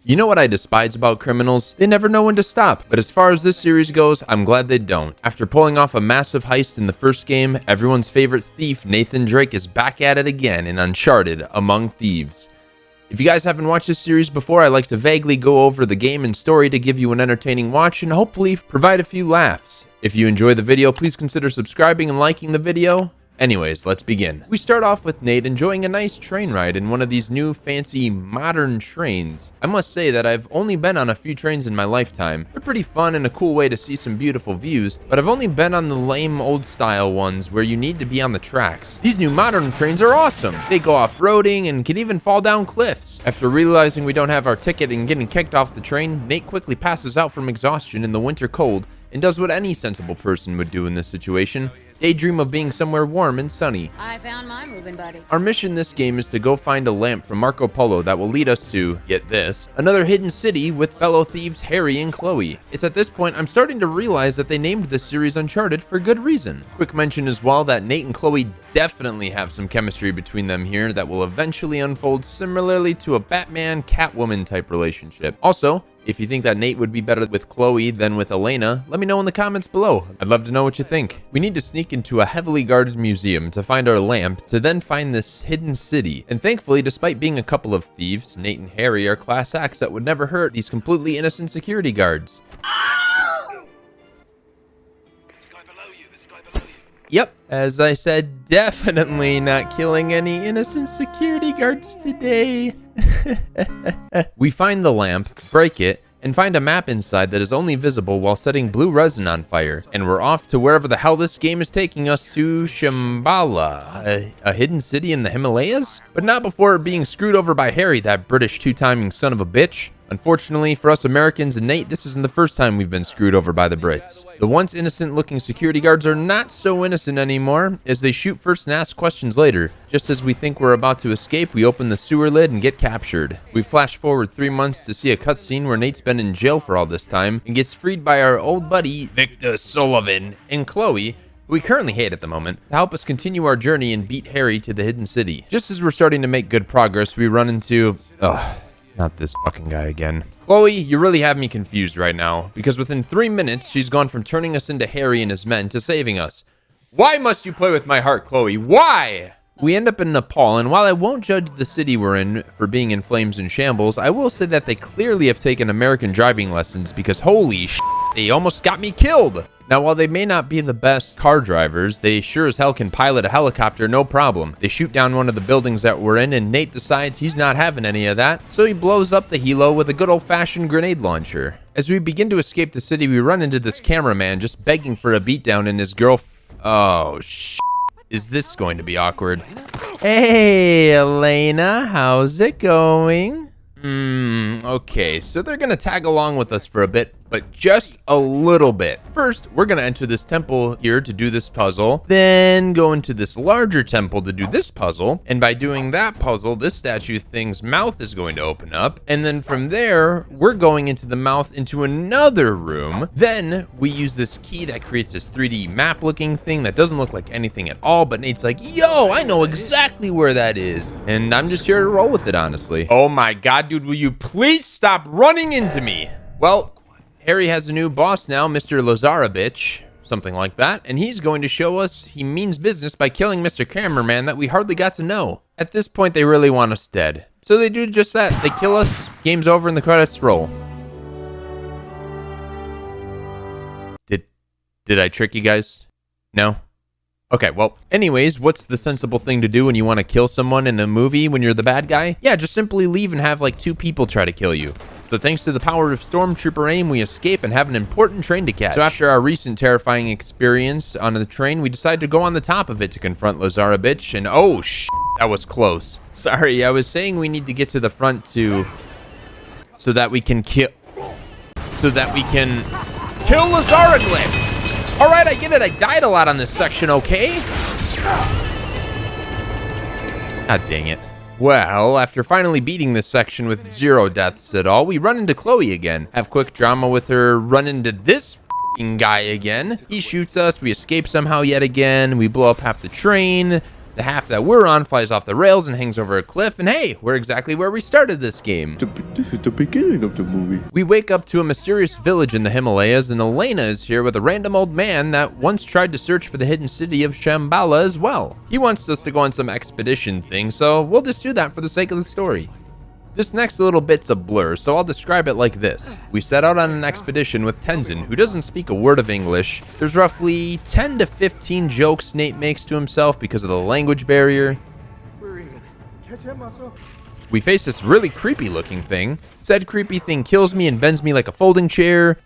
You know what I despise about criminals? They never know when to stop. But as far as this series goes, I'm glad they don't. After pulling off a massive heist in the first game, everyone's favorite thief, Nathan Drake, is back at it again in Uncharted: Among Thieves. If you guys haven't watched this series before, I like to vaguely go over the game and story to give you an entertaining watch and hopefully provide a few laughs. If you enjoy the video, please consider subscribing and liking the video. Anyways, let's begin. We start off with Nate enjoying a nice train ride in one of these new fancy modern trains. I must say that I've only been on a few trains in my lifetime. They're pretty fun and a cool way to see some beautiful views, but I've only been on the lame old style ones where you need to be on the tracks. These new modern trains are awesome. They go off-roading and can even fall down cliffs. After realizing we don't have our ticket and getting kicked off the train, Nate quickly passes out from exhaustion in the winter cold and does what any sensible person would do in this situation: daydream of being somewhere warm and sunny. I found my moving buddy. Our mission this game is to go find a lamp from Marco Polo that will lead us to, get this, another hidden city with fellow thieves Harry and Chloe. It's at this point I'm starting to realize that they named this series Uncharted for good reason. Quick mention as well that Nate and Chloe definitely have some chemistry between them here that will eventually unfold similarly to a Batman-Catwoman type relationship. Also, if you think that Nate would be better with Chloe than with Elena, let me know in the comments below. I'd love to know what you think. We need to sneak into a heavily guarded museum to find our lamp, to then find this hidden city. And thankfully, despite being a couple of thieves, Nate and Harry are class acts that would never hurt these completely innocent security guards. Yep, as I said, definitely not killing any innocent security guards today. We find the lamp, break it, and find a map inside that is only visible while setting blue resin on fire. And we're off to wherever the hell this game is taking us to, Shambhala, a hidden city in the Himalayas? But not before being screwed over by Harry, that British two-timing son of a bitch. Unfortunately for us Americans and Nate, this isn't the first time we've been screwed over by the Brits. The once innocent-looking security guards are not so innocent anymore, as they shoot first and ask questions later. Just as we think we're about to escape, we open the sewer lid and get captured. We flash forward 3 months to see a cutscene where Nate's been in jail for all this time and gets freed by our old buddy, Victor Sullivan, and Chloe, who we currently hate at the moment, to help us continue our journey and beat Harry to the hidden city. Just as we're starting to make good progress, we run into... not this fucking guy again. Chloe, you really have me confused right now, because within 3 minutes, she's gone from turning us into Harry and his men to saving us. Why must you play with my heart, Chloe? Why? We end up in Nepal, and while I won't judge the city we're in for being in flames and shambles, I will say that they clearly have taken American driving lessons, because holy shit, they almost got me killed. Now, while they may not be the best car drivers, they sure as hell can pilot a helicopter no problem. They shoot down one of the buildings that we're in, and Nate decides he's not having any of that, so he blows up the helo with a good old-fashioned grenade launcher. As we begin to escape the city, we run into this cameraman just begging for a beatdown, and his girl... Oh, shit. Is this going to be awkward? Hey, Elena, how's it going? Okay, so they're gonna tag along with us for a bit, but just a little bit. First, we're gonna enter this temple here to do this puzzle, then go into this larger temple to do this puzzle, and by doing that puzzle, this statue thing's mouth is going to open up, and then from there, we're going into the mouth into another room. Then, we use this key that creates this 3D map looking thing that doesn't look like anything at all, but Nate's like, yo, I know exactly where that is, and I'm just here to roll with it, honestly. Oh my god, dude, will you please stop running into me? Well, Harry has a new boss now, Mr. Lazarevich, something like that, and he's going to show us he means business by killing Mr. Cameraman that we hardly got to know. At this point, they really want us dead. So they do just that. They kill us, game's over, and the credits roll. Did I trick you guys? No? Okay, well, anyways, what's the sensible thing to do when you want to kill someone in a movie when you're the bad guy? Yeah, just simply leave and have like 2 people try to kill you. So thanks to the power of Stormtrooper aim, we escape and have an important train to catch. So after our recent terrifying experience on the train, we decide to go on the top of it to confront Lazarevich, and oh that was close. Sorry, I was saying we need to get to the front so that we can kill Lazarevich. All right, I get it. I died a lot on this section, okay? God dang it. Well, after finally beating this section with 0 deaths at all, we run into Chloe again. Have quick drama with her, run into this f***ing guy again. He shoots us, we escape somehow yet again, we blow up half the train. The half that we're on flies off the rails and hangs over a cliff, and hey, we're exactly where we started this game. This is the beginning of the movie. We wake up to a mysterious village in the Himalayas, and Elena is here with a random old man that once tried to search for the hidden city of Shambhala as well. He wants us to go on some expedition thing, so we'll just do that for the sake of the story. This next little bit's a blur, so I'll describe it like this. We set out on an expedition with Tenzin, who doesn't speak a word of English. There's roughly 10 to 15 jokes Nate makes to himself because of the language barrier. We face this really creepy looking thing. Said creepy thing kills me and bends me like a folding chair.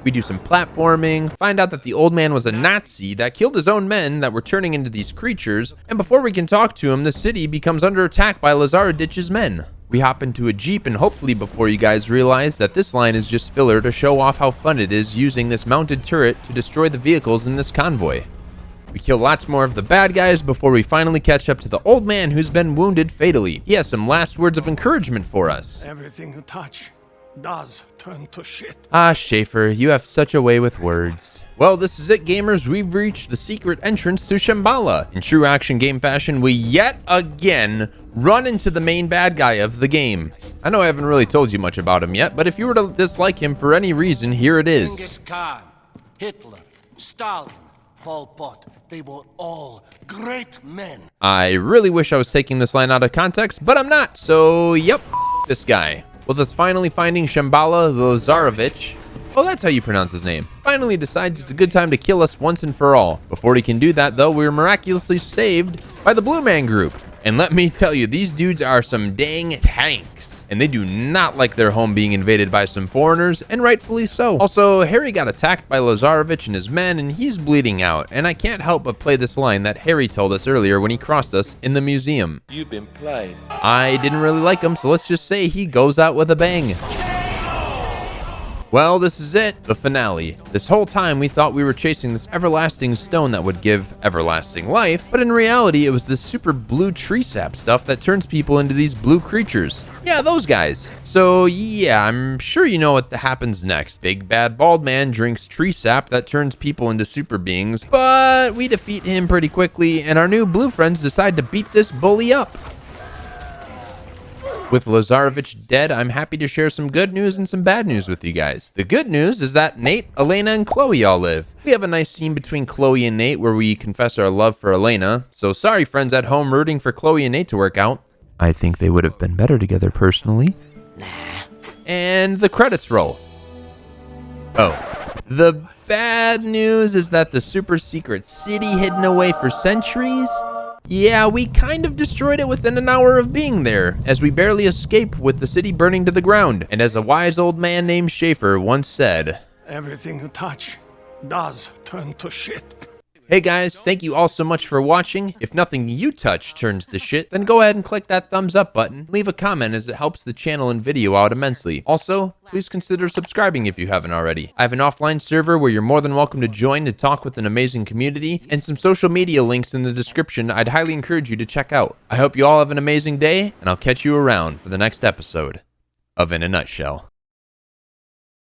We do some platforming, find out that the old man was a Nazi that killed his own men that were turning into these creatures, and before we can talk to him, the city becomes under attack by Lazaradich's men. We hop into a Jeep, and hopefully before you guys realize that this line is just filler to show off how fun it is using this mounted turret to destroy the vehicles in this convoy. We kill lots more of the bad guys before we finally catch up to the old man who's been wounded fatally. He has some last words of encouragement for us. Everything you touch does turn to shit. Ah, Schaefer, you have such a way with words. Well, this is it, gamers. We've reached the secret entrance to Shambhala. In true action game fashion, we yet again run into the main bad guy of the game. I know I haven't really told you much about him yet, but if you were to dislike him for any reason, here it is. Genghis Khan, Hitler, Stalin, Pol Pot, they were all great men. I really wish I was taking this line out of context, but I'm not, so yep, this guy. With us finally finding Shambhala Lazarovich, oh, that's how you pronounce his name, finally decides it's a good time to kill us once and for all. Before he can do that, though, we were miraculously saved by the Blue Man Group. And let me tell you, these dudes are some dang tanks, and they do not like their home being invaded by some foreigners, and rightfully so. Also, Harry got attacked by Lazarovich and his men, and he's bleeding out, and I can't help but play this line that Harry told us earlier when he crossed us in the museum. You've been played. I didn't really like him, so let's just say he goes out with a bang. Well, this is it, the finale. This whole time we thought we were chasing this everlasting stone that would give everlasting life, but in reality it was this super blue tree sap stuff that turns people into these blue creatures. Yeah, those guys. So yeah, I'm sure you know what happens next. Big bad bald man drinks tree sap that turns people into super beings, but we defeat him pretty quickly and our new blue friends decide to beat this bully up. With Lazarovich dead, I'm happy to share some good news and some bad news with you guys. The good news is that Nate, Elena, and Chloe all live. We have a nice scene between Chloe and Nate where we confess our love for Elena. So sorry, friends at home rooting for Chloe and Nate to work out. I think they would have been better together personally. Nah. And the credits roll. Oh. The bad news is that the super secret city hidden away for centuries, yeah, we kind of destroyed it within an hour of being there, as we barely escaped with the city burning to the ground. And as a wise old man named Schaefer once said, everything you touch does turn to shit. Hey guys, thank you all so much for watching. If nothing you touch turns to shit, then go ahead and click that thumbs up button. Leave a comment as it helps the channel and video out immensely. Also, please consider subscribing if you haven't already. I have an offline server where you're more than welcome to join to talk with an amazing community, and some social media links in the description I'd highly encourage you to check out. I hope you all have an amazing day, and I'll catch you around for the next episode of In a Nutshell.